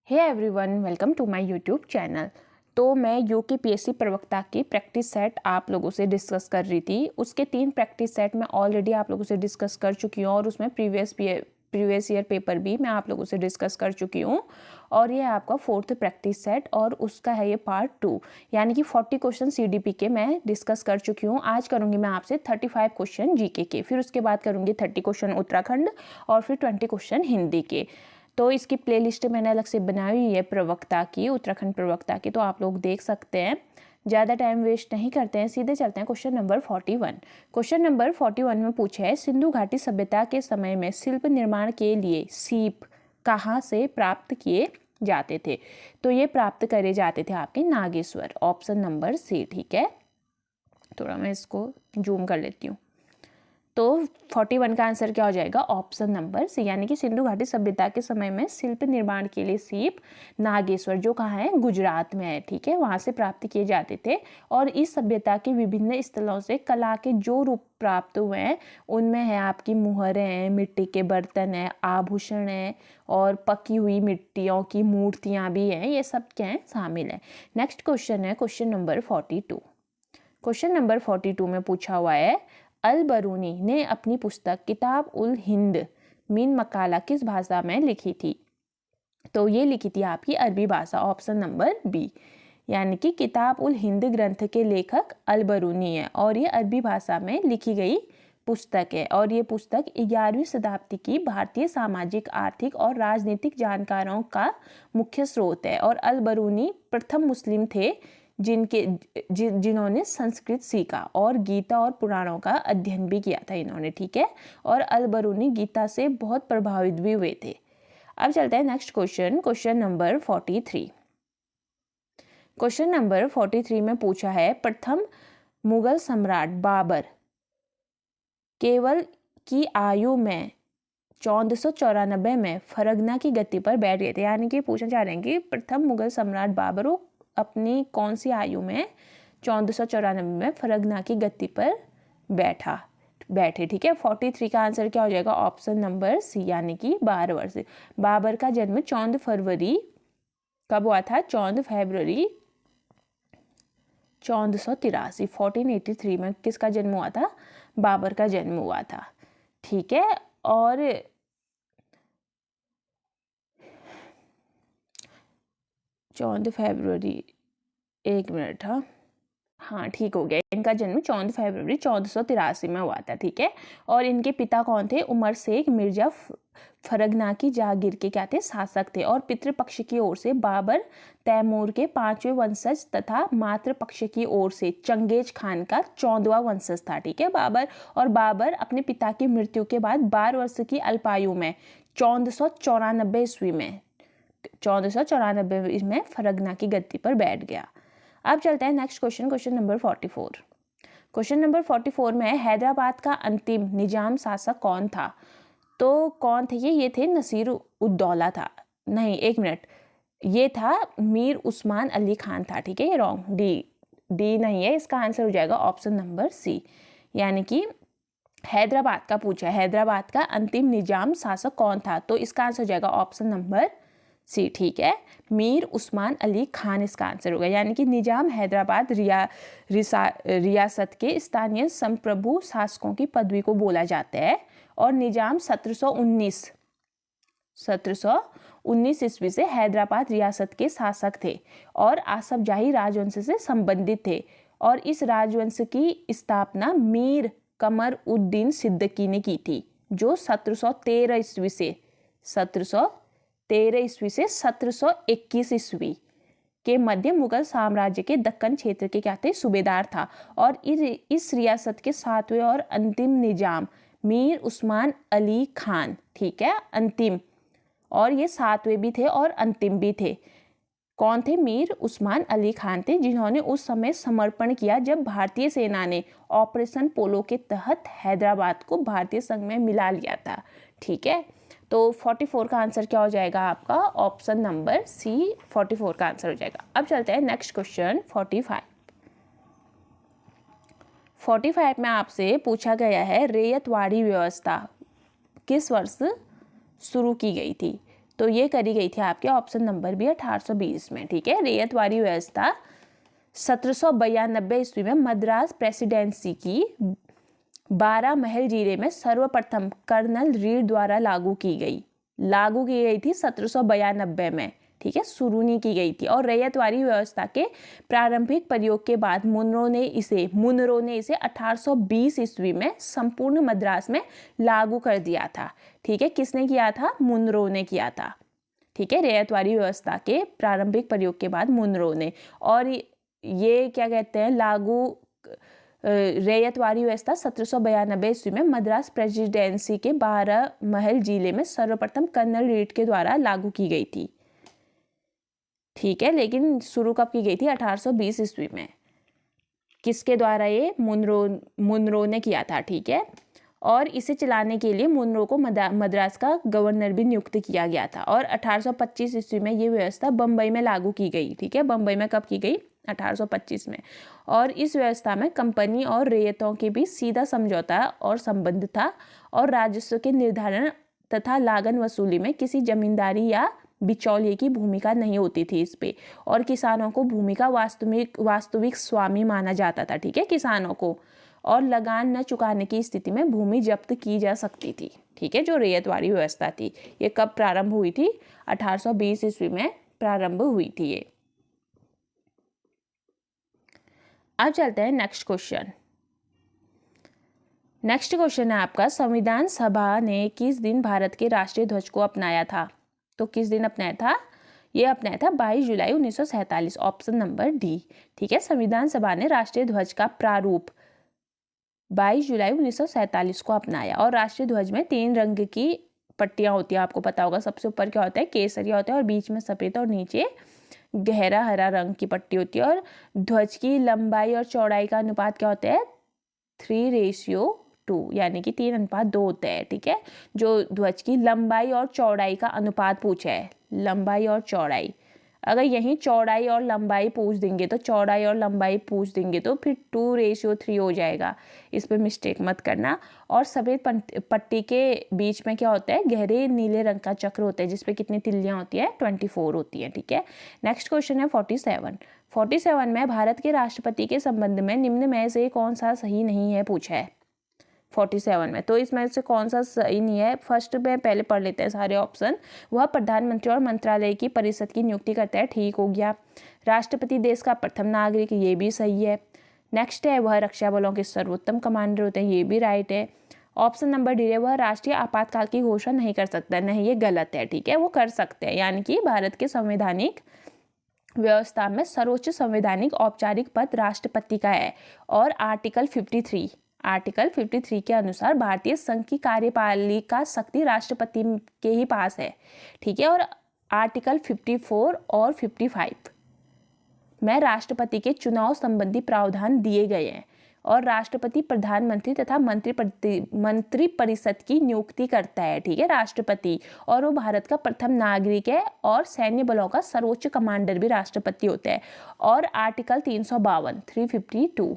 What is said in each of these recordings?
Hey everyone, welcome to my YouTube channel. तो मैं UKPSC प्रवक्ता की प्रैक्टिस सेट आप लोगों से डिस्कस कर रही थी। उसके 3 प्रैक्टिस सेट मैं ऑलरेडी आप लोगों से डिस्कस कर चुकी हूँ और उसमें प्रीवियस ईयर पेपर भी मैं आप लोगों से डिस्कस कर चुकी हूँ। और ये आपका 4th प्रैक्टिस सेट और उसका है ये पार्ट 2, यानी कि 40 क्वेश्चन सीडीपी के मैं डिस्कस कर चुकी हूँ। आज करूँगी मैं आपसे 35 क्वेश्चन जीके के, फिर उसके बाद करूँगी 30 क्वेश्चन उत्तराखंड और फिर 20 क्वेश्चन हिंदी के। तो इसकी प्लेलिस्ट मैंने अलग से बनाई हुई है प्रवक्ता की, उत्तराखंड प्रवक्ता की, तो आप लोग देख सकते हैं। ज़्यादा टाइम वेस्ट नहीं करते हैं, सीधे चलते हैं क्वेश्चन नंबर 41। क्वेश्चन नंबर 41 में पूछा है, सिंधु घाटी सभ्यता के समय में शिल्प निर्माण के लिए सीप कहाँ से प्राप्त किए जाते थे? तो ये प्राप्त करे जाते थे आपके नागेश्वर, ऑप्शन नंबर सी। ठीक है, थोड़ा मैं इसको जूम कर लेती हूँ। तो 41 का आंसर क्या हो जाएगा? ऑप्शन नंबर सी, यानी कि सिंधु घाटी सभ्यता के समय में शिल्प निर्माण के लिए सीप नागेश्वर, जो कहाँ है, गुजरात में है। ठीक है, वहाँ से प्राप्त किए जाते थे। और इस सभ्यता के विभिन्न स्थलों से कला के जो रूप प्राप्त हुए हैं उनमें है आपकी मुहरें हैं, मिट्टी के बर्तन हैं, आभूषण हैं और पकी हुई मिट्टियों की मूर्तियाँ भी हैं। ये सब क्या है, शामिल है। नेक्स्ट क्वेश्चन है क्वेश्चन नंबर 42। क्वेश्चन नंबर 42 में पूछा हुआ है, अल बरूनी ने अपनी पुस्तक किताब उल हिंद मीन मकाला किस भाषा में लिखी थी? तो ये लिखी थी आपकी अरबी भाषा, ऑप्शन नंबर बी। यानी कि किताब उल हिंद ग्रंथ के लेखक अल बरूनी है और ये अरबी भाषा में लिखी गई पुस्तक है। और ये पुस्तक 11वीं शताब्दी की भारतीय सामाजिक, आर्थिक और राजनीतिक जानकारों का मुख्य स्रोत है। और अल बरूनी प्रथम मुस्लिम थे जिन्होंने संस्कृत सीखा और गीता और पुराणों का अध्ययन भी किया था इन्होंने। ठीक है, और अल बरूनी गीता से बहुत प्रभावित भी हुए थे। अब चलते हैं next question, question number 43। Question number 43 में पूछा है, प्रथम मुगल सम्राट बाबर केवल की आयु में 1494 में फरगना की गद्दी पर बैठ गए थे। यानी कि पूछना चाह रहे हैं कि प्रथम मुगल सम्राट बाबर अपनी कौन सी आयु में 1494 में फरगना की गद्दी पर बैठे। ठीक है, 43 का आंसर क्या हो जाएगा? ऑप्शन नंबर सी, यानी कि 12 वर्ष। बाबर का जन्म 14 फरवरी कब हुआ था? 14 फरवरी 1483, 1483 में किसका जन्म हुआ था? बाबर का जन्म हुआ था। ठीक है, और 14 फरवरी, एक मिनट, हाँ ठीक हो गया, इनका जन्म 14 फरवरी 1483 में हुआ था। ठीक है, और इनके पिता कौन थे? उमर शेख मिर्जा फरगना की जागीर के क्या थे? शासक थे। और पितृपक्ष की ओर से बाबर तैमूर के 5वें वंशज तथा मातृपक्ष की ओर से चंगेज खान का 14वां वंशज था। ठीक है, बाबर अपने पिता की मृत्यु के बाद 12 वर्ष की अल्पायु में 1494 ईस्वी में 1494 में फरगना की गद्दी पर बैठ गया। अब चलते हैं next question, question number 44। Question number 44 में, हैदराबाद का अंतिम निजाम शासक कौन था? तो कौन थे ये थे नसीर उद्दौला था, नहीं एक मिनट, ये था मीर उस्मान अली खान था। ठीक है, ये रॉन्ग, डी नहीं है, इसका आंसर हो जाएगा ऑप्शन नंबर सी। यानी कि हैदराबाद का पूछा, हैदराबाद का अंतिम निजाम शासक कौन था? तो इसका आंसर हो जाएगा ऑप्शन नंबर सी। ठीक है, मीर उस्मान अली खान इसका आंसर होगा। यानी कि निजाम हैदराबाद रियासत के स्थानीय संप्रभु शासकों की पदवी को बोला जाता है। और निजाम 1719 ईस्वी से हैदराबाद रियासत के शासक थे और आसफ जाही राजवंश से संबंधित थे। और इस राजवंश की स्थापना मीर कमर उद्दीन सिद्दीकी ने की थी, जो 1713 ईस्वी से 1721 ईस्वी के मध्य मुगल साम्राज्य के दक्कन क्षेत्र के क्या थे? सूबेदार था। और इस रियासत के 7वें और अंतिम निजाम मीर उस्मान अली खान, ठीक है, अंतिम, और ये 7वें भी थे और अंतिम भी थे। कौन थे? मीर उस्मान अली खान थे, जिन्होंने उस समय समर्पण किया जब भारतीय सेना ने ऑपरेशन पोलो के तहत हैदराबाद को भारतीय संघ में मिला लिया था। ठीक है, तो 44 का आंसर क्या हो जाएगा आपका? ऑप्शन नंबर सी, 44 का आंसर हो जाएगा। अब चलते हैं नेक्स्ट क्वेश्चन 45। 45 में आपसे पूछा गया है, रैयतवाड़ी व्यवस्था किस वर्ष शुरू की गई थी? तो ये करी गई थी आपके ऑप्शन नंबर बी 1820 में। ठीक है, रैयतवाड़ी व्यवस्था 1792 ईस्वी में मद्रास प्रेसिडेंसी की 12 महल जिले में सर्वप्रथम कर्नल रीड द्वारा लागू की गई थी 1792 में। ठीक है, शुरू नहीं की गई थी। और रैयतवाड़ी व्यवस्था के प्रारंभिक प्रयोग के बाद मुनरो ने इसे 1820 ईस्वी में संपूर्ण मद्रास में लागू कर दिया था। ठीक है, किसने किया था? मुनरो ने किया था। ठीक है, रैयतवाड़ी व्यवस्था के प्रारंभिक प्रयोग के बाद मुनरो ने। और ये क्या कहते हैं, लागू रैयतवाड़ी व्यवस्था 1792 ईस्वी में मद्रास प्रेसिडेंसी के 12 महल जिले में सर्वप्रथम कर्नल रीड के द्वारा लागू की गई थी। ठीक है, लेकिन शुरू कब की गई थी? 1820 ईस्वी में। किसके द्वारा? ये मुनरो ने किया था। ठीक है, और इसे चलाने के लिए मुनरो को मद्रास का गवर्नर भी नियुक्त किया गया था। और 1825 ईस्वी में ये व्यवस्था बम्बई में लागू की गई। ठीक है, बम्बई में कब की गई? 1825 में। और इस व्यवस्था में कंपनी और रैयतों के बीच सीधा समझौता और संबंध था, और राजस्व के निर्धारण तथा लागन वसूली में किसी जमींदारी या बिचौलिए की भूमिका नहीं होती थी इस पे। और किसानों को भूमि का वास्तविक स्वामी माना जाता था। ठीक है, किसानों को, और लगान न चुकाने की स्थिति में भूमि जब्त की जा सकती थी। ठीक है, जो रैयतवाड़ी व्यवस्था थी ये कब प्रारंभ हुई थी? 1820 ईस्वी में प्रारंभ हुई थी ये। अब चलते हैं नेक्स्ट क्वेश्चन। नेक्स्ट क्वेश्चन है आपका, संविधान सभा ने किस दिन भारत के राष्ट्रीय ध्वज को अपनाया था? तो किस दिन अपनाया था? ये अपनाया था 22 जुलाई 1947, ऑप्शन नंबर डी। ठीक है, संविधान सभा ने राष्ट्रीय ध्वज का प्रारूप 22 जुलाई 1947 को अपनाया। और राष्ट्रीय ध्वज में 3 रंग की पट्टियां होती है, आपको पता होगा। सबसे ऊपर क्या होता है? केसरिया होता है, और बीच में सफेद, और नीचे गहरा हरा रंग की पट्टी होती है। और ध्वज की लंबाई और चौड़ाई का अनुपात क्या होता है? 3:2, यानी कि 3:2 होता है। ठीक है, जो ध्वज की लंबाई और चौड़ाई का अनुपात पूछा है, लंबाई और चौड़ाई, अगर यहीं चौड़ाई और लंबाई पूछ देंगे तो फिर 2:3 हो जाएगा। इस पर मिस्टेक मत करना। और सफ़ेद पट्टी के बीच में क्या होता है? गहरे नीले रंग का चक्र होता है, जिसपे कितनी तिल्लियाँ होती है? 24 होती है। ठीक है, नेक्स्ट क्वेश्चन है 47 में भारत के राष्ट्रपति के संबंध में निम्न में से कौन सा सही नहीं है पूछा है 47 में। तो इसमें से कौन सा सही नहीं है? फर्स्ट में पहले पढ़ लेते हैं सारे ऑप्शन। वह प्रधानमंत्री और मंत्रालय की परिषद की नियुक्ति करता है, ठीक हो गया। राष्ट्रपति देश का प्रथम नागरिक, ये भी सही है। नेक्स्ट है, वह रक्षा बलों के सर्वोत्तम कमांडर होते हैं, ये भी राइट है। ऑप्शन नंबर डी है, वह राष्ट्रीय आपातकाल की घोषणा नहीं कर सकता, नहीं, ये गलत है। ठीक है, वो कर सकते हैं, यानी कि भारत के संवैधानिक व्यवस्था में सर्वोच्च संवैधानिक औपचारिक पद राष्ट्रपति का है। और आर्टिकल 53 के अनुसार भारतीय संघ की कार्यपालिका शक्ति राष्ट्रपति के ही पास है। ठीक है, और आर्टिकल 54 और 55 में राष्ट्रपति के चुनाव संबंधी प्रावधान दिए गए हैं। और राष्ट्रपति प्रधानमंत्री तथा मंत्री परिषद की नियुक्ति करता है। ठीक है, राष्ट्रपति, और वो भारत का प्रथम नागरिक है। और सैन्य बलों का सर्वोच्च कमांडर भी राष्ट्रपति होता है। और आर्टिकल 352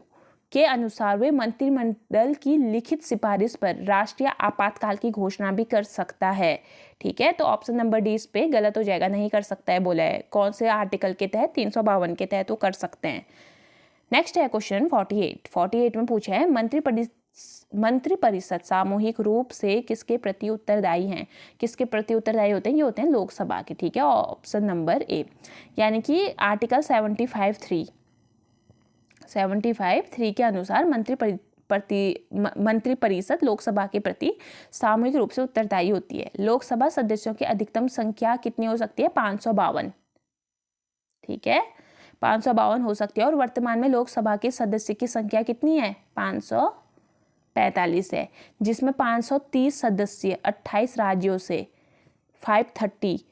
के अनुसार वे मंत्रिमंडल की लिखित सिफारिश पर राष्ट्रीय आपातकाल की घोषणा भी कर सकता है। ठीक है, तो ऑप्शन नंबर डी इस पे गलत हो जाएगा, नहीं कर सकता है बोला है। कौन से आर्टिकल के तहत? 352 के तहत वो कर सकते हैं। नेक्स्ट है क्वेश्चन 48 में पूछा है, मंत्रिपरिषद सामूहिक रूप से किसके प्रति उत्तरदायी हैं? किसके प्रति उत्तरदायी होते हैं? ये होते हैं लोकसभा के। ठीक है, ऑप्शन नंबर ए, यानी कि आर्टिकल 75(3) के अनुसार मंत्रिपरिषद लोकसभा के प्रति सामूहिक रूप से उत्तरदायी होती है। लोकसभा सदस्यों की अधिकतम संख्या कितनी हो सकती है? 552। ठीक है, 552 हो सकती है। और वर्तमान में लोकसभा के सदस्य की संख्या कितनी है? 545 है, जिसमें 530 सदस्य 28 राज्यों से, 530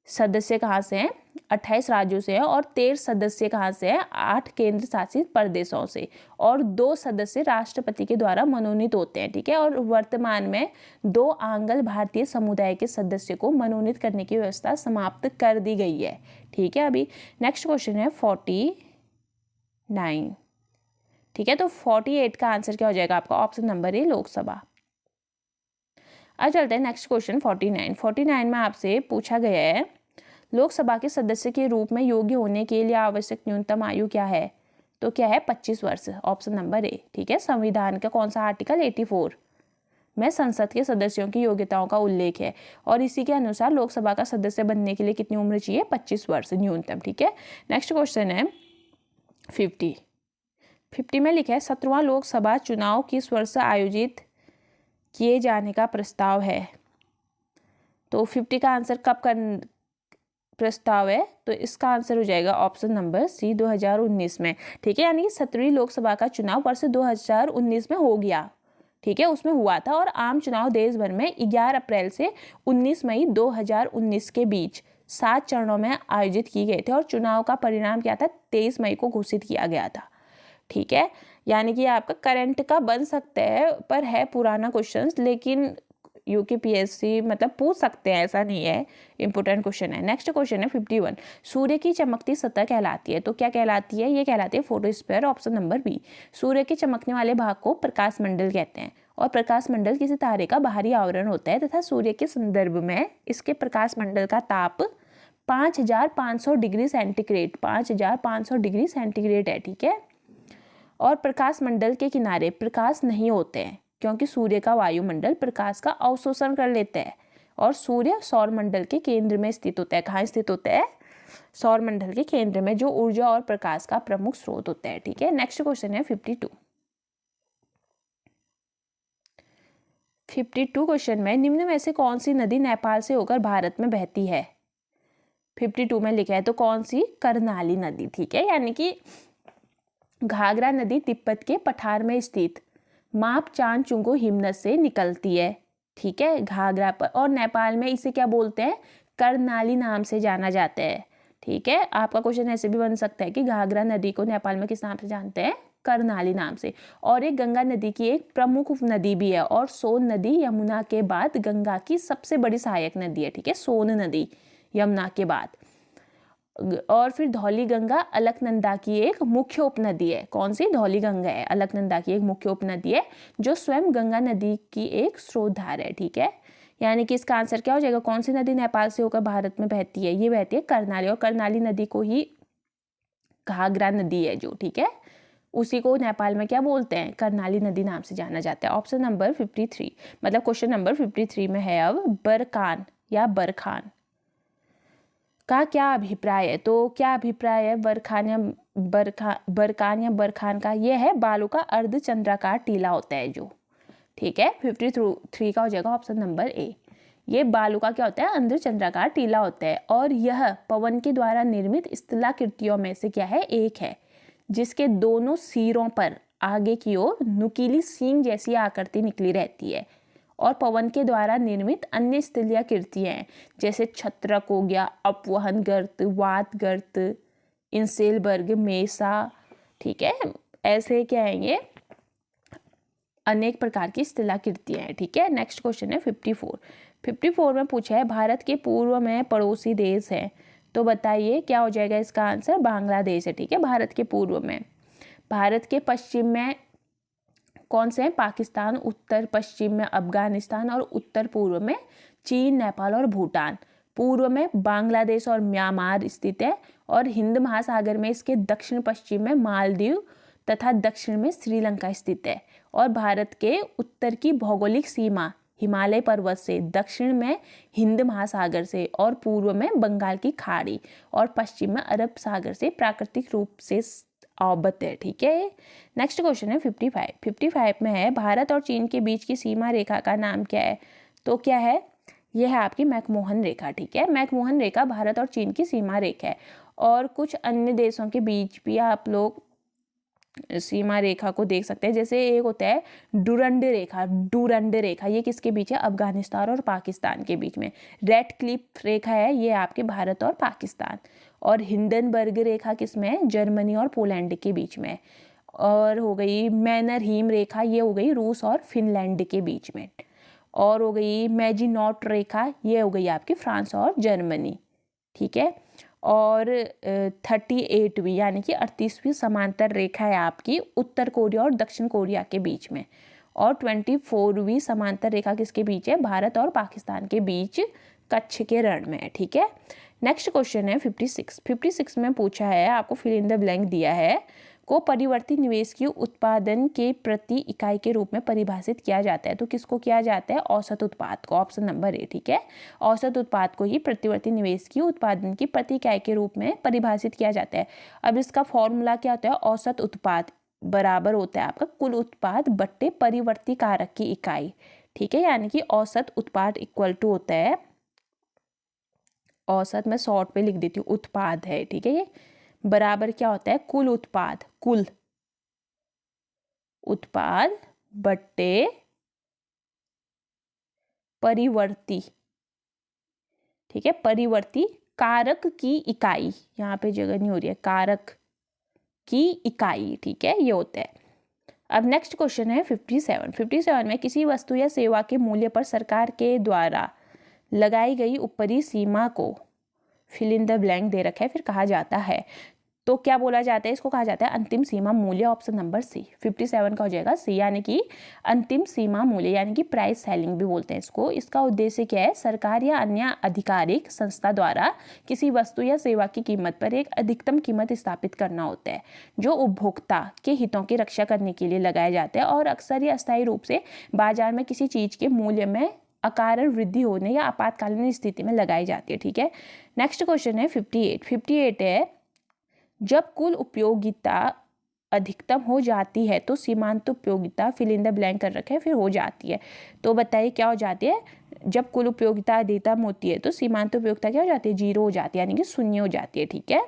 सदस्य कहाँ से हैं? 28 राज्यों से हैं। और 13 सदस्य कहाँ से हैं? 8 केंद्र शासित प्रदेशों से। और 2 सदस्य राष्ट्रपति के द्वारा मनोनीत होते हैं। ठीक है, और वर्तमान में 2 आंग्ल भारतीय समुदाय के सदस्य को मनोनीत करने की व्यवस्था समाप्त कर दी गई है। ठीक है, अभी नेक्स्ट क्वेश्चन है 49। ठीक है, तो 48 का आंसर क्या हो जाएगा आपका? Option number A, Lok Sabha. अब चलते हैं नेक्स्ट क्वेश्चन 49 में आपसे पूछा गया है लोकसभा के सदस्य के रूप में योग्य होने के लिए आवश्यक न्यूनतम आयु क्या है? तो क्या है? 25 वर्ष, ऑप्शन नंबर ए। ठीक है, संविधान का कौन सा आर्टिकल 84 में संसद के सदस्यों की योग्यताओं का उल्लेख है और इसी के अनुसार लोकसभा का सदस्य बनने के लिए कितनी उम्र चाहिए? 25 वर्ष न्यूनतम। ठीक है, नेक्स्ट क्वेश्चन है 50 में लिखा है 17वां लोकसभा चुनाव किस वर्ष आयोजित किए जाने का प्रस्ताव है? तो 50 का आंसर कब कर प्रस्ताव है? तो इसका आंसर हो जाएगा ऑप्शन नंबर सी, 2019 में। ठीक है, यानी कि 17वीं लोकसभा का चुनाव वर्ष 2019 में हो गया। ठीक है, उसमें हुआ था और आम चुनाव देश भर में 11 अप्रैल से 19 मई 2019 के बीच 7 चरणों में आयोजित किए गए थे और चुनाव का परिणाम क्या था? 23 मई को घोषित किया गया था। ठीक है, यानी कि आपका करंट का बन सकता है पर है पुराना क्वेश्चन, लेकिन यूकेपीएससी मतलब पूछ सकते हैं, ऐसा नहीं है, इंपॉर्टेंट क्वेश्चन है। नेक्स्ट क्वेश्चन है 51 सूर्य की चमकती सतह कहलाती है? तो क्या कहलाती है? ये कहलाती है फोटोस्फीयर, ऑप्शन नंबर बी। सूर्य के चमकने वाले भाग को प्रकाश मंडल कहते हैं और प्रकाश मंडल किसी तारे का बाहरी आवरण होता है तथा सूर्य के संदर्भ में इसके प्रकाश मंडल का ताप 5500 डिग्री सेंटीग्रेड 5500 डिग्री सेंटीग्रेड है। ठीक है, और प्रकाश मंडल के किनारे प्रकाश नहीं होते हैं क्योंकि सूर्य का वायुमंडल प्रकाश का अवशोषण कर लेता है और सूर्य सौर मंडल के केंद्र में स्थित होता है। कहाँ स्थित होता है? सौर मंडल के केंद्र में, जो ऊर्जा और प्रकाश का प्रमुख स्रोत होता है। ठीक है, नेक्स्ट क्वेश्चन है 52 क्वेश्चन में निम्न में से कौन सी नदी नेपाल से होकर भारत में बहती है? 52 में लिखा है तो कौन सी? कर्णाली नदी। ठीक है, यानी कि घाघरा नदी तिब्बत के पठार में स्थित मापचानचुंगो हिमनद से निकलती है। ठीक है, घाघरा पर, और नेपाल में इसे क्या बोलते हैं? कर्णाली नाम से जाना जाता है। ठीक है, आपका क्वेश्चन ऐसे भी बन सकता है कि घाघरा नदी को नेपाल में किस नाम से जानते हैं? कर्णाली नाम से। और एक गंगा नदी की एक प्रमुख नदी भी है और सोन नदी यमुना के बाद गंगा की सबसे बड़ी सहायक नदी है। ठीक है, सोन नदी यमुना के बाद। और फिर धौली गंगा अलकनंदा की एक मुख्य उपनदी है। कौन सी? धौली गंगा है, अलकनंदा की एक मुख्य उपनदी है जो स्वयं गंगा नदी की एक स्रोतधार है। ठीक है, यानी कि इसका आंसर क्या हो जाएगा? कौन सी नदी नेपाल से होकर भारत में बहती है? ये बहती है कर्णाली, और कर्णाली नदी को ही घाघरा नदी है जो, ठीक है, उसी को नेपाल में क्या बोलते हैं? कर्णाली नदी नाम से जाना जाता है। ऑप्शन नंबर 53 मतलब क्वेश्चन नंबर 53 में है अब बरकान या बरखान का क्या अभिप्राय है? तो क्या अभिप्राय है बरकान या बरखान का? ये है बालू का अर्धचंद्राकार टीला होता है जो। ठीक है, 53 का हो जाएगा ऑप्शन नंबर ए। ये बालू का क्या होता है? अर्धचंद्राकार टीला होता है और यह पवन के द्वारा निर्मित स्थलाकृतियों में से क्या है? एक है, जिसके दोनों सिरों पर आगे की ओर नुकीली सींग जैसी आकृति निकली रहती है और पवन के द्वारा निर्मित अन्य स्थलाकृतियां हैं जैसे छत्रक हो गया, अपवहन गर्त, वात गर्त, इंसेलबर्ग, मेसा। ठीक है, ऐसे क्या है? ये अनेक प्रकार की स्थलाकृतियां हैं। ठीक है, नेक्स्ट क्वेश्चन है 54 में पूछा है भारत के पूर्व में पड़ोसी देश है, तो बताइए क्या हो जाएगा? इसका आंसर बांग्लादेश है। ठीक है, भारत के पूर्व में। भारत के पश्चिम में कौन से हैं? पाकिस्तान, उत्तर पश्चिम में अफगानिस्तान और उत्तर पूर्व में चीन, नेपाल और भूटान। पूर्व में बांग्लादेश और म्यांमार स्थित है और हिंद महासागर में इसके दक्षिण पश्चिम में मालदीव तथा दक्षिण में श्रीलंका स्थित है। और भारत के उत्तर की भौगोलिक सीमा हिमालय पर्वत से, दक्षिण में हिंद महासागर से और पूर्व में बंगाल की खाड़ी और पश्चिम में अरब सागर से प्राकृतिक रूप से अवबद्ध है। ठीक है, नेक्स्ट क्वेश्चन है 55 में है भारत और चीन के बीच की सीमा रेखा का नाम क्या है? तो क्या है? यह है आपकी मैकमोहन रेखा। ठीक है, मैकमोहन रेखा भारत और चीन की सीमा रेखा है और कुछ अन्य देशों के बीच भी आप लोग सीमा रेखा को देख सकते हैं। जैसे एक होता है डुरंड रेखा, ये किसके बीच है? अफगानिस्तान और पाकिस्तान के बीच में। रेड क्लिफ रेखा है, ये आपके भारत और पाकिस्तान। और हिंडनबर्ग रेखा किसमें है? जर्मनी और पोलैंड के बीच में। और हो गई मैनरहीम रेखा, ये हो गई रूस और फिनलैंड के बीच में। और हो गई मैजिनॉट रेखा, ये हो गई आपकी फ्रांस और जर्मनी। ठीक है, और 38वीं यानी कि 38वीं समांतर रेखा है आपकी उत्तर कोरिया और दक्षिण कोरिया के बीच में। और 24वीं समांतर रेखा किसके बीच है? भारत और पाकिस्तान के बीच कच्छ के रण में है। ठीक है, नेक्स्ट क्वेश्चन है 56 में पूछा है, आपको फिल इन द ब्लैंक दिया है, को परिवर्ती निवेश की उत्पादन के प्रति इकाई के रूप में परिभाषित किया जाता है। तो किसको किया जाता है? औसत उत्पाद को, ऑप्शन नंबर ए। ठीक है, औसत उत्पाद को ही प्रतिवर्ती निवेश की उत्पादन की प्रति इकाई के रूप में परिभाषित किया जाता है। अब इसका फॉर्मूला क्या होता है? औसत उत्पाद बराबर होता है आपका कुल उत्पाद बट्टे परिवर्ती कारक की इकाई। ठीक है, यानी कि औसत उत्पाद इक्वल टू होता है, औसत मैं शॉर्ट पे लिख देती हूँ, उत्पाद है। ठीक है, ये बराबर क्या होता है? कुल उत्पाद, कुल उत्पाद बट्टे परिवर्ती, ठीक है, परिवर्ती कारक की इकाई, यहाँ पे जगह नहीं हो रही है, कारक की इकाई। ठीक है, ये होता है। अब नेक्स्ट क्वेश्चन है 57 में किसी वस्तु या सेवा के मूल्य पर सरकार के द्वारा लगाई गई ऊपरी सीमा को फिल इन द ब्लैंक दे रखा है, फिर कहा जाता है। तो क्या बोला जाता है? इसको कहा जाता है अंतिम सीमा मूल्य, ऑप्शन नंबर सी। 57 का हो जाएगा सी, यानी कि अंतिम सीमा मूल्य, यानी कि प्राइस सेलिंग भी बोलते हैं इसको। इसका उद्देश्य क्या है? सरकार या अन्य आधिकारिक संस्था द्वारा किसी वस्तु या सेवा की कीमत पर एक अधिकतम कीमत स्थापित करना होता है, जो उपभोक्ता के हितों की रक्षा करने के लिए लगाया जाता है और अक्सर या अस्थायी रूप से बाजार में किसी चीज के मूल्य में अकारण वृद्धि होने या आपातकालीन स्थिति में लगाई जाती है। ठीक है, नेक्स्ट क्वेश्चन है 58 है, जब कुल उपयोगिता अधिकतम हो जाती है तो सीमांत उपयोगिता फिल इन द ब्लैंक कर रखे हैं, फिर हो जाती है। तो बताइए क्या हो जाती है? जब कुल उपयोगिता अधिकतम होती है तो सीमांत उपयोगिता क्या हो जाती है? 0 हो जाती है, यानी कि शून्य हो जाती है। ठीक है,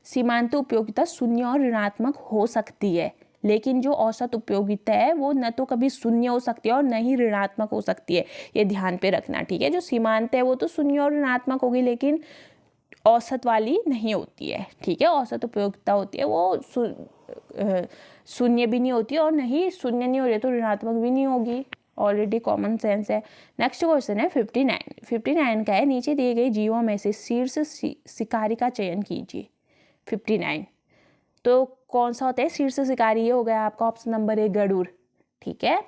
सीमांत उपयोगिता शून्य और ऋणात्मक हो सकती है, लेकिन जो औसत उपयोगिता है वो न तो कभी शून्य हो सकती है और न ही ऋणात्मक हो सकती है, ये ध्यान पे रखना। ठीक है, जो सीमांत है वो तो शून्य और ऋणात्मक होगी, लेकिन औसत वाली नहीं होती है। ठीक है, औसत उपयोगिता होती है वो शून्य भी नहीं होती और नहीं शून्य नहीं हो रही तो ऋणात्मक भी नहीं होगी, ऑलरेडी कॉमन सेंस है। नेक्स्ट क्वेश्चन है 59 का है, नीचे दिए गए जीवों में से शीर्ष शिकारी का चयन कीजिए। 59 तो कौन सा होता है शीर्ष शिकारी? ये हो गया आपका ऑप्शन नंबर ए, गरुड़। ठीक है,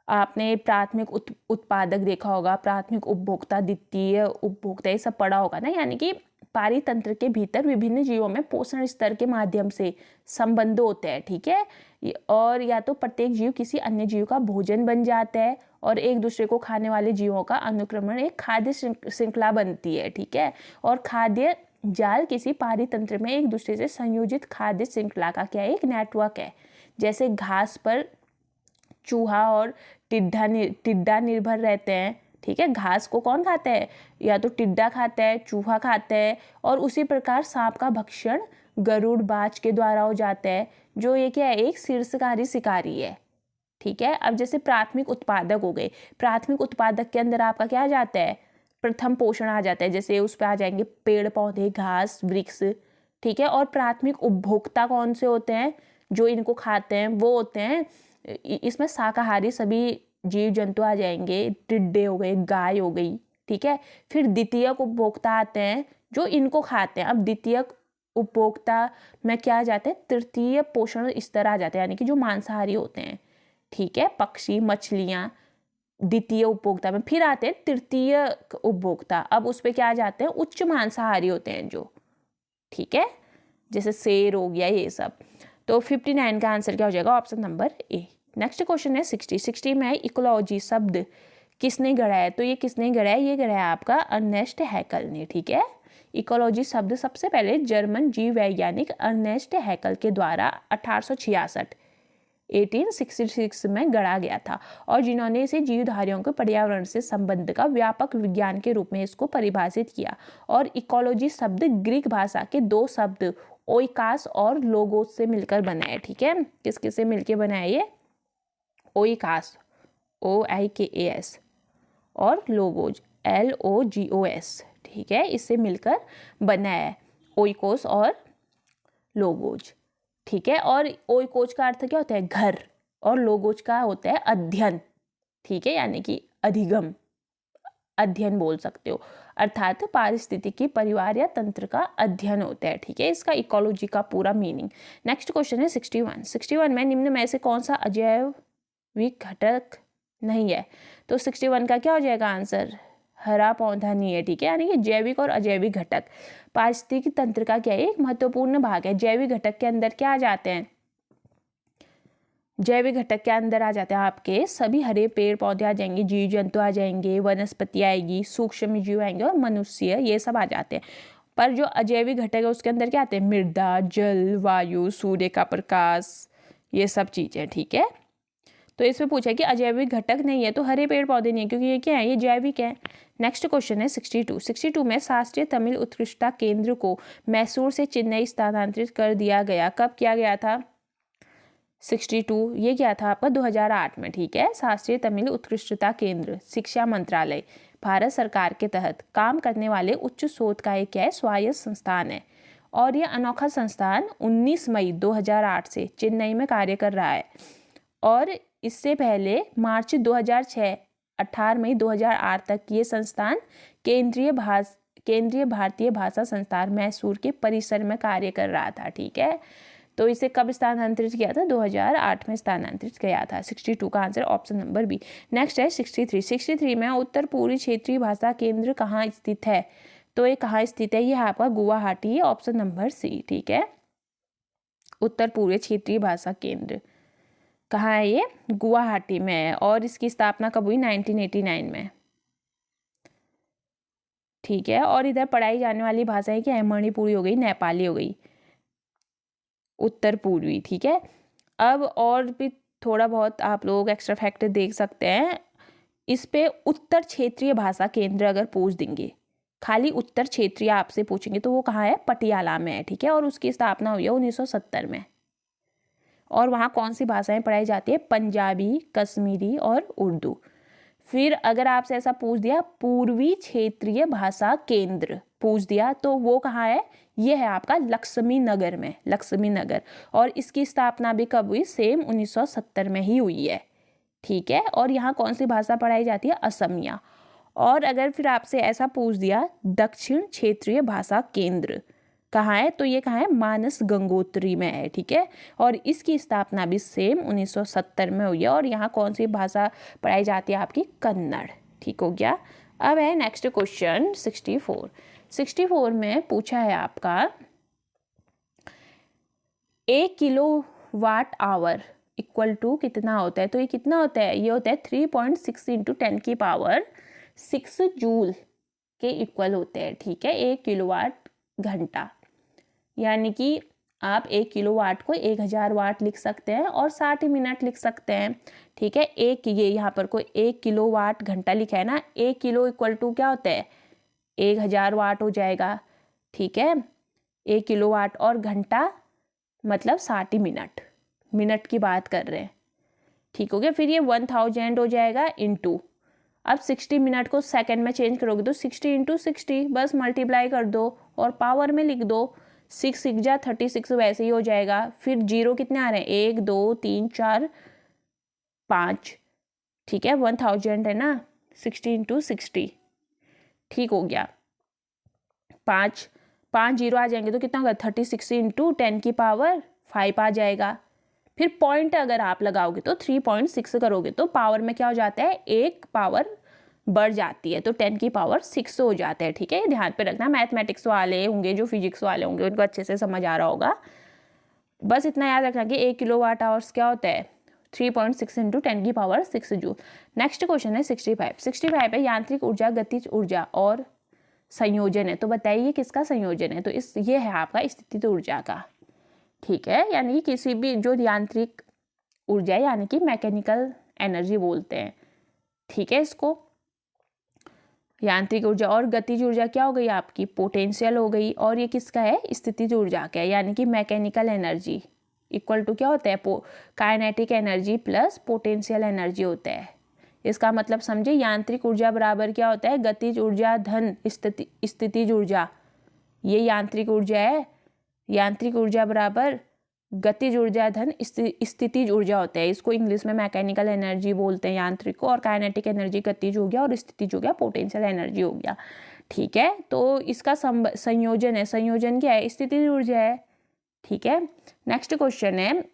आपने प्राथमिक उत्पादक देखा होगा, प्राथमिक उपभोक्ता, द्वितीय उपभोक्ता, ये सब पढ़ा होगा ना। यानी कि पारितंत्र के भीतर विभिन्न जीवों में पोषण स्तर के माध्यम से संबंध होते हैं। ठीक है, और या तो प्रत्येक जीव किसी अन्य जीव का भोजन बन जाता है और एक दूसरे को खाने वाले जीवों का अनुक्रमण एक खाद्य श्रृंखला बनती है। ठीक है, और खाद्य जाल किसी पारितंत्र में एक दूसरे से संयोजित खाद्य श्रृंखला का क्या है? एक नेटवर्क है। जैसे घास पर चूहा और टिड्डा निर्भर रहते हैं। ठीक है, घास को कौन खाता है? या तो टिड्डा खाता है, चूहा खाता है, और उसी प्रकार सांप का भक्षण गरुड़ बाज के द्वारा हो जाता है, जो ये क्या है? एक शीर्षकारी शिकारी है। ठीक है, अब जैसे प्राथमिक उत्पादक हो गए, प्राथमिक उत्पादक के अंदर आपका क्या आ जाता है? प्रथम पोषण आ जाता है, जैसे उस पर आ जाएंगे पेड़ पौधे, घास, वृक्ष। ठीक है, और प्राथमिक उपभोक्ता कौन से होते हैं? जो इनको खाते हैं वो होते हैं, इसमें शाकाहारी सभी जीव जंतु आ जाएंगे, टिड्डे हो गए, गाय हो गई। ठीक है, फिर द्वितीयक उपभोक्ता आते हैं जो इनको खाते हैं। अब द्वितीयक उपभोक्ता में क्या आ जाते हैं? तृतीय पोषण स्तर आ जाते हैं, यानी कि जो मांसाहारी होते हैं। ठीक है, पक्षी, मछलियाँ द्वितीय उपभोक्ता में। फिर आते हैं तृतीय उपभोक्ता, अब उस पर क्या आ जाते हैं? उच्च मांसाहारी होते हैं जो। ठीक है, जैसे शेर हो गया, ये सब। तो 59 का आंसर क्या हो जाएगा? Option number A. Next question है 60 में इकोलॉजी शब्द किसने गढ़ा है? तो ये किसने गढ़ा है? ये गढ़ा है आपका अर्नेस्ट हैकल ने। ठीक है, इकोलॉजी शब्द सबसे पहले जर्मन जीव वैज्ञानिक अर्नेस्ट हैकल के द्वारा 1866 में गढ़ा गया था, और जिन्होंने इसे जीवधारियों के पर्यावरण से संबंध का व्यापक विज्ञान के रूप में इसको परिभाषित किया। और इकोलॉजी शब्द ग्रीक भाषा के दो शब्द ओइकास और लोगोस से मिलकर बना है। ठीक है, किस किस से मिलकर बना है? ये ओइकास, OIKAS, और लोगोज, LOGOS। ठीक है, इससे मिलकर बना है ओइकोस और लोगोज। ठीक है, और ओइकोज का अर्थ क्या होता है? घर, और लोगोज का होता है अध्ययन। ठीक है, यानी कि अधिगम, अध्ययन बोल सकते हो, अर्थात पारिस्थितिकी परिवार या तंत्र का अध्ययन होता है। ठीक है, इसका इकोलॉजी का पूरा मीनिंग। नेक्स्ट क्वेश्चन है 61 में निम्न में से कौन सा अजैविक घटक नहीं है? तो 61 का क्या हो जाएगा आंसर? हरा पौधा नहीं है। ठीक है, यानी कि जैविक और अजैविक घटक पारिस्थितिकी तंत्र का क्या है? एक महत्वपूर्ण भाग है। जैविक घटक के अंदर क्या आ जाते हैं? जैविक घटक के अंदर आ जाते हैं आपके सभी हरे पेड़ पौधे आ जाएंगे, जीव जंतु आ जाएंगे, वनस्पति आएगी, सूक्ष्म जीव आएंगे और मनुष्य, ये सब आ जाते हैं। पर जो अजैविक घटक है उसके अंदर क्या आते हैं? मृदा, जल, वायु, सूर्य का प्रकाश, ये सब चीज़ें। ठीक है, तो इसमें पूछा कि अजैविक घटक नहीं है तो हरे पेड़ पौधे नहीं है, क्योंकि ये क्या है? ये जैविक है। नेक्स्ट क्वेश्चन है 62 में शास्त्रीय तमिल उत्कृष्टता केंद्र को मैसूर से चेन्नई स्थानांतरित कर दिया गया। कब किया गया था? 62 ये क्या था आपका? 2008 में। ठीक है, शास्त्रीय तमिल उत्कृष्टता केंद्र शिक्षा मंत्रालय भारत सरकार के तहत काम करने वाले उच्च शोध का एक क्या है? स्वायत्त संस्थान है। और ये अनोखा संस्थान 19 मई 2008 से चेन्नई में कार्य कर रहा है। और इससे पहले मार्च 2006 18 मई 2008 तक ये संस्थान केंद्रीय भारतीय भाषा संस्थान मैसूर के परिसर में कार्य कर रहा था। ठीक है, तो इसे कब स्थानांतरित किया था? 2008 में स्थानांतरित किया था। 62 का answer option number B. Next है 63 में उत्तर पूर्वी क्षेत्रीय भाषा केंद्र कहाँ स्थित है? तो ये कहाँ स्थित है? ये आपका गुवाहाटी, ऑप्शन नंबर सी। ठीक है, उत्तर पूर्वी क्षेत्रीय भाषा केंद्र कहाँ है? ये गुवाहाटी में है। और इसकी स्थापना कब हुई? 1989 में। ठीक है, और इधर पढ़ाई जाने वाली भाषाएं क्या है? मणिपुरी हो गई, नेपाली हो गई, उत्तर पूर्वी। ठीक है, अब और भी थोड़ा बहुत आप लोग एक्स्ट्रा फैक्टर देख सकते हैं। इस पे उत्तर क्षेत्रीय भाषा केंद्र अगर पूछ देंगे, खाली उत्तर क्षेत्रीय आपसे पूछेंगे तो वो कहाँ है? पटियाला में है। ठीक है, और उसकी स्थापना हुई है 1970 में। और वहाँ कौन सी भाषाएं पढ़ाई जाती है? पंजाबी, कश्मीरी और उर्दू। फिर अगर आपसे ऐसा पूछ दिया पूर्वी क्षेत्रीय भाषा केंद्र पूछ दिया तो वो कहाँ है? ये है आपका लक्ष्मी नगर में, लक्ष्मी नगर। और इसकी स्थापना भी कब हुई? सेम 1970 में ही हुई है। ठीक है, और यहाँ कौन सी भाषा पढ़ाई जाती है? असमिया। और अगर फिर आपसे ऐसा पूछ दिया दक्षिण क्षेत्रीय भाषा केंद्र कहाँ है? तो ये कहाँ है? मानस गंगोत्री में है। ठीक है, और इसकी स्थापना भी सेम 1970 में हुई है। और यहाँ कौन सी भाषा पढ़ाई जाती है? आपकी कन्नड़। ठीक हो गया। अब है नेक्स्ट क्वेश्चन 64 में पूछा है आपका 1 किलोवाट आवर इक्वल टू कितना होता है? तो ये कितना होता है? ये होता है 3.6 × 10⁶ जूल के इक्वल होते हैं। ठीक है, 1 किलोवाट घंटा, यानी कि आप 1 किलोवाट को 1000 वाट लिख सकते हैं और 60 मिनट लिख सकते हैं। ठीक है, एक ये यहाँ पर कोई 1 किलोवाट घंटा लिखा है ना, 1 किलो इक्वल टू क्या होता है? 1000 वाट हो जाएगा। ठीक है, 1 किलोवाट और घंटा मतलब 60 मिनट, मिनट की बात कर रहे हैं। ठीक हो गया, फिर ये 1000 हो जाएगा इंटू, अब 60 मिनट को सेकंड में चेंज करोगे तो 60 × 60 बस मल्टीप्लाई कर दो और पावर में लिख दो। 6 6 जा 36 वैसे ही हो जाएगा। फिर जीरो कितने आ रहे हैं? 1 2 3 4 5। ठीक है, 1000 है ना, 60 × 60। ठीक हो गया, 5 जीरो आ जाएंगे तो कितना होगा? 36 × 10⁵ आ जाएगा। फिर पॉइंट अगर आप लगाओगे तो 3.6 करोगे तो पावर में क्या हो जाता है? एक पावर बढ़ जाती है तो 10⁶ हो जाता है। ठीक है, ये ध्यान पे रखना। मैथमेटिक्स वाले होंगे, जो फिजिक्स वाले होंगे, उनको अच्छे से समझ आ रहा होगा। बस इतना याद रखना कि 1 किलोवाट आवर्स क्या होता है? 3.6 × 10⁶ जूल। नेक्स्ट क्वेश्चन है 65 है यांत्रिक ऊर्जा, गतिज ऊर्जा और संयोजन है। तो बताइए किसका संयोजन है? तो ये है आपका स्थितिज ऊर्जा का। ठीक है, यानी कि किसी भी जो यांत्रिक ऊर्जा है, यानी कि मैकेनिकल एनर्जी बोलते हैं। ठीक है, इसको यांत्रिक ऊर्जा। और गतिज ऊर्जा क्या हो गई? आपकी पोटेंशियल हो गई। और ये किसका है? स्थितिज ऊर्जा का है, यानी कि मैकेनिकल एनर्जी इक्वल टू क्या होता है? Kinetic energy plus potential energy होता है। इसका मतलब समझे, यांत्रिक ऊर्जा बराबर क्या होता है? गतिज ऊर्जा धन स्थितिज ऊर्जा। ये यांत्रिक ऊर्जा है, यांत्रिक ऊर्जा बराबर गतिज ऊर्जा धन स्थितिज ऊर्जा होता है। इसको इंग्लिश में मैकेनिकल एनर्जी बोलते हैं, यांत्रिक को, और काइनेटिक एनर्जी गतिज हो गया, और स्थितिज हो गया पोटेंशियल एनर्जी हो गया। ठीक है, तो इसका संयोजन है, संयोजन क्या है, स्थितिज ऊर्जा है। ठीक है, नेक्स्ट क्वेश्चन है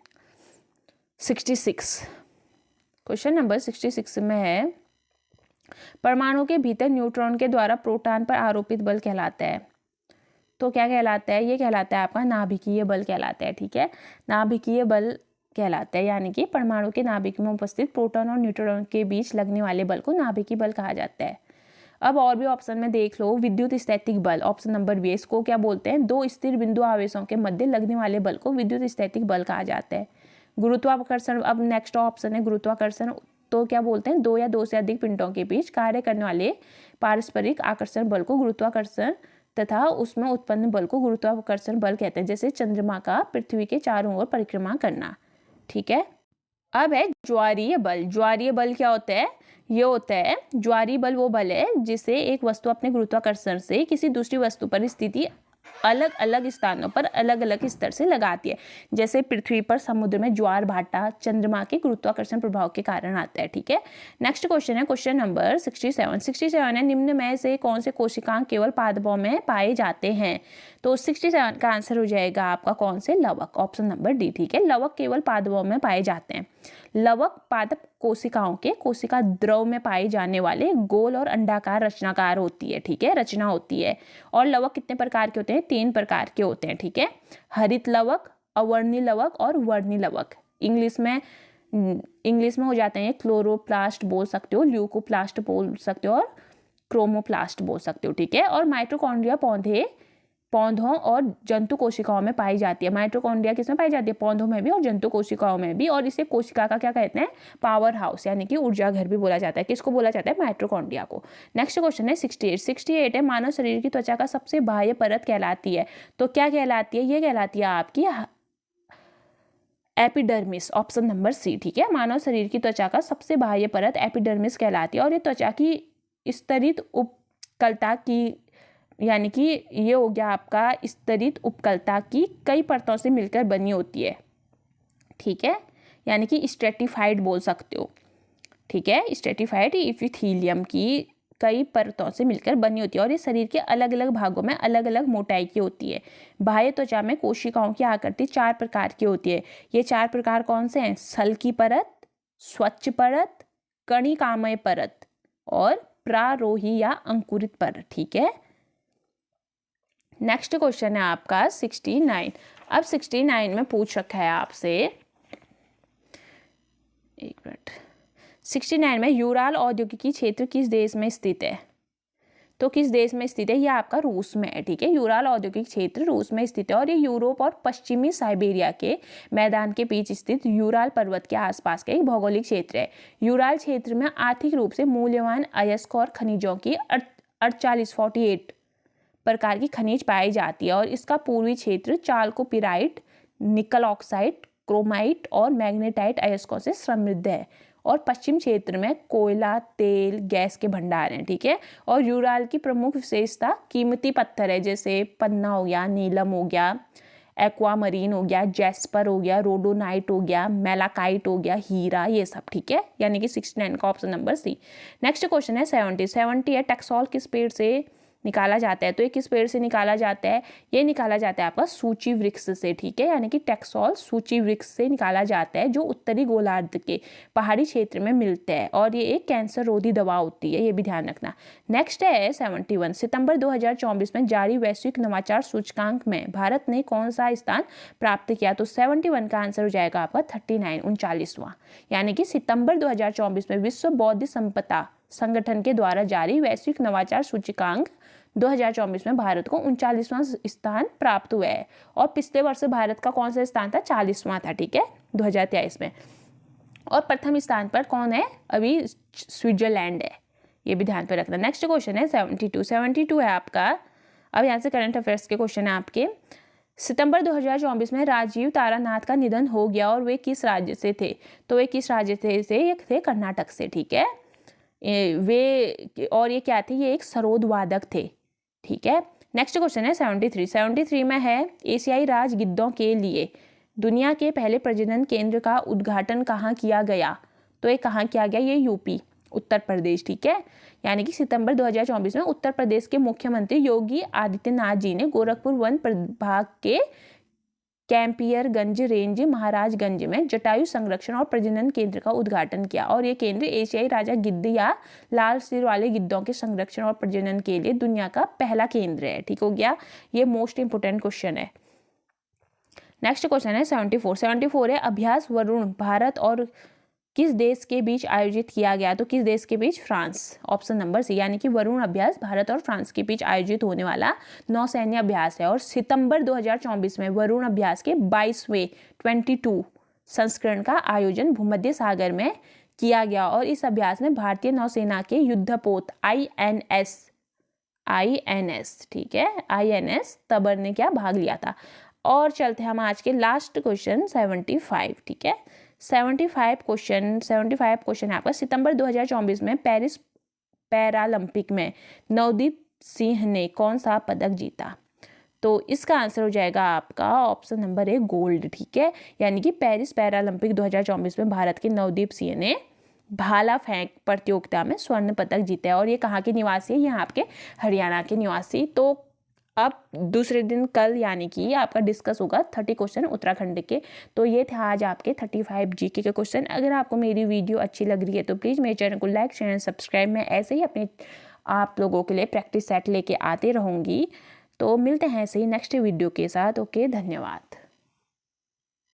66। क्वेश्चन नंबर 66 में है, परमाणु के भीतर न्यूट्रॉन के द्वारा प्रोटॉन पर आरोपित बल कहलाता है। तो क्या कहलाता है, ये कहलाता है आपका नाभिकीय बल कहलाता है। ठीक है, नाभिकीय बल कहलाता है, यानी कि परमाणु के नाभिक में उपस्थित प्रोटॉन और न्यूट्रॉन के बीच लगने वाले बल को नाभिकीय बल कहा जाता है। अब और भी ऑप्शन में देख लो, विद्युत स्थैतिक बल, ऑप्शन नंबर बी, इसको क्या बोलते हैं, दो स्थिर बिंदु आवेशों के मध्य लगने वाले बल को विद्युत स्थैतिक बल कहा जाता है। गुरुत्वाकर्षण, अब नेक्स्ट ऑप्शन है गुरुत्वाकर्षण, तो क्या बोलते हैं, दो या दो से अधिक पिंडों के बीच कार्य करने वाले पारस्परिक आकर्षण बल को गुरुत्वाकर्षण तथा उसमें उत्पन्न बल को गुरुत्वाकर्षण बल कहते हैं, जैसे चंद्रमा का पृथ्वी के चारों ओर परिक्रमा करना। ठीक है, अब है ज्वारीय बल। ज्वारीय बल क्या होता है, ये होता है, ज्वारीय बल वो बल है जिसे एक वस्तु अपने गुरुत्वाकर्षण से किसी दूसरी वस्तु पर स्थिति अलग अलग स्थानों पर अलग अलग स्तर से लगाती है, जैसे पृथ्वी पर समुद्र में ज्वार भाटा चंद्रमा के गुरुत्वाकर्षण प्रभाव के कारण आता है। ठीक है, नेक्स्ट क्वेश्चन है क्वेश्चन नंबर 67 है, निम्न में से कौन से कोशिकांग केवल पादपों में पाए जाते हैं। तो 67 का आंसर हो जाएगा आपका कौन से, लवक, ऑप्शन नंबर डी। ठीक है, लवक केवल पादपों में पाए जाते हैं। लवक पादप कोशिकाओं के कोशिका द्रव में पाए जाने वाले गोल और अंडाकार रचनाकार होती है। ठीक है, रचना होती है। और लवक कितने प्रकार के होते हैं, 3 प्रकार के होते हैं। ठीक है, हरित लवक, अवर्णी लवक और वर्णी लवक। इंग्लिश में हो जाते हैं क्लोरोप्लास्ट बोल सकते हो, ल्यूकोप्लास्ट बोल सकते हो, और क्रोमोप्लास्ट बोल सकते हो। ठीक है, और माइटोकॉन्ड्रिया पौधों और जंतु कोशिकाओं में पाई जाती है। माइटोकॉन्ड्रिया किसमें पाई जाती है, पौधों में भी और जंतु कोशिकाओं में भी, और इसे कोशिका का क्या कहते हैं, पावर हाउस, यानी कि ऊर्जा घर भी बोला जाता है। किसको बोला जाता है, माइटोकॉन्ड्रिया को। नेक्स्ट क्वेश्चन है 68 है, मानव शरीर की त्वचा का सबसे बाह्य परत कहलाती है। तो क्या कहलाती है, ये कहलाती है आपकी एपिडर्मिस, ऑप्शन नंबर सी। ठीक है, मानव शरीर की त्वचा का सबसे बाह्य परत एपिडर्मिस कहलाती है, और ये त्वचा की स्तरित उपकलता की, यानी कि ये हो गया आपका स्तरित उपकलता की कई परतों से मिलकर बनी होती है। ठीक है, यानी कि स्ट्रेटिफाइड बोल सकते हो। ठीक है, स्ट्रेटिफाइड इपिथीलियम की कई परतों से मिलकर बनी होती है, और ये शरीर के अलग अलग भागों में अलग अलग मोटाई की होती है। बाह्य त्वचा में कोशिकाओं की आकृति 4 प्रकार की होती है। ये 4 प्रकार कौन से हैं, सल्की परत, स्वच्छ परत, कणिकामय परत और प्रारोही या अंकुरित परत। ठीक है, नेक्स्ट क्वेश्चन है आपका 69। अब 69 में पूछ रखा है आपसे, एक मिनट, 69 में यूराल औद्योगिकी क्षेत्र किस देश में स्थित है। तो किस देश में स्थित है, ये आपका रूस में है। ठीक है, यूराल औद्योगिक क्षेत्र रूस में स्थित है, और ये यूरोप और पश्चिमी साइबेरिया के मैदान के बीच स्थित यूराल पर्वत के आसपास का एक भौगोलिक क्षेत्र है। यूराल क्षेत्र में आर्थिक रूप से मूल्यवान अयस्क और खनिजों की 48 प्रकार की खनिज पाई जाती है, और इसका पूर्वी क्षेत्र चालकोपिराइट, निकल ऑक्साइड, क्रोमाइट और मैग्नेटाइट अयस्कों से समृद्ध है, और पश्चिम क्षेत्र में कोयला, तेल, गैस के भंडार हैं। ठीक है, और यूराल की प्रमुख विशेषता कीमती पत्थर है, जैसे पन्ना हो गया, नीलम हो गया, एक्वामरीन हो गया, जैस्पर हो गया, रोडोनाइट हो गया, मेलाकाइट हो गया, हीरा, ये सब। ठीक है, यानी कि 69 का option number C. Next question है 70 है, टैक्सोल किस पेड़ से निकाला जाता है। तो ये किस पेड़ से निकाला जाता है, ये निकाला जाता है आपका सूची वृक्ष से। ठीक है, यानी कि टैक्सोल सूची वृक्ष से निकाला जाता है, जो उत्तरी गोलार्ध के पहाड़ी क्षेत्र में मिलता है, और ये एक कैंसर रोधी दवा होती है, ये भी ध्यान रखना। नेक्स्ट है 71, सितंबर 2024 में जारी वैश्विक नवाचार सूचकांक में भारत ने कौन सा स्थान प्राप्त किया। तो 71 का आंसर हो जाएगा आपका 39, 39वां, यानी कि सितंबर 2024 में विश्व बौद्धिक संपदा संगठन के द्वारा जारी वैश्विक नवाचार सूचकांक 2024 में भारत को 39वां स्थान प्राप्त हुआ है, और पिछले वर्ष भारत का कौन सा स्थान था, 40वां था। ठीक है, 2023 में, और प्रथम स्थान पर कौन है, अभी स्विट्जरलैंड है, ये भी ध्यान पर रखना। नेक्स्ट क्वेश्चन है 72 है आपका। अब यहाँ से करंट अफेयर्स के क्वेश्चन है आपके। सितंबर 2024 में राजीव तारानाथ का निधन हो गया, और वे किस राज्य से थे। तो वे किस राज्य से ये थे, कर्नाटक से। ठीक है, वे, और ये क्या थे, ये एक सरोद वादक थे। ठीक है, नेक्स्ट क्वेश्चन है 73 में है, एशियाई राज गिद्धों के लिए दुनिया के पहले प्रजनन केंद्र का उद्घाटन कहाँ किया गया? तो ये कहाँ किया गया? ये यूपी, उत्तर प्रदेश, ठीक है। यानी कि सितंबर 2024 में उत्तर प्रदेश के मुख्यमंत्री योगी आदित्यनाथ जी ने गोरखपुर वन प्रभाग के कैंपियरगंज रेंज महाराजगंज में जटायु संरक्षण और प्रजनन केंद्र का उद्घाटन किया। और ये केंद्र एशियाई राजा गिद्ध या लाल सिर वाले गिद्धों के संरक्षण और प्रजनन के लिए दुनिया का पहला केंद्र है। ठीक हो गया, ये मोस्ट इंपोर्टेंट क्वेश्चन है। नेक्स्ट क्वेश्चन है 74 है अभ्यास वरुण भारत और किस देश के बीच आयोजित किया गया? तो किस देश के बीच? France, option number C. यानी कि वरुण अभ्यास भारत और फ्रांस के बीच आयोजित होने वाला नौसैन्य अभ्यास है। और सितंबर 2024 में वरुण अभ्यास के 22वें 22 संस्करण का आयोजन भूमध्य सागर में किया गया। और इस अभ्यास में भारतीय नौसेना के युद्धपोत INS, ठीक है, INS तबर ने क्या भाग लिया था। और चलते हैं हम आज के लास्ट क्वेश्चन 75, ठीक है। 75 क्वेश्चन है आपका। सितंबर 2024 में पेरिस पैरालंपिक में नवदीप सिंह ने कौन सा पदक जीता? तो इसका आंसर हो जाएगा आपका ऑप्शन नंबर ए गोल्ड, ठीक है। यानी कि पेरिस पैरालंपिक 2024 में भारत के नवदीप सिंह ने भाला फेंक प्रतियोगिता में स्वर्ण पदक जीता है। और ये कहाँ के निवासी है? यहाँ आपके हरियाणा के निवासी। तो अब दूसरे दिन कल यानी कि आपका डिस्कस होगा 30 क्वेश्चन उत्तराखंड के। तो ये थे आज आपके 35 जीके के क्वेश्चन। अगर आपको मेरी वीडियो अच्छी लग रही है तो प्लीज़ मेरे चैनल को लाइक शेयर सब्सक्राइब। मैं ऐसे ही अपने आप लोगों के लिए प्रैक्टिस सेट लेके आते रहूँगी। तो मिलते हैं ऐसे ही नेक्स्ट वीडियो के साथ। ओके, धन्यवाद।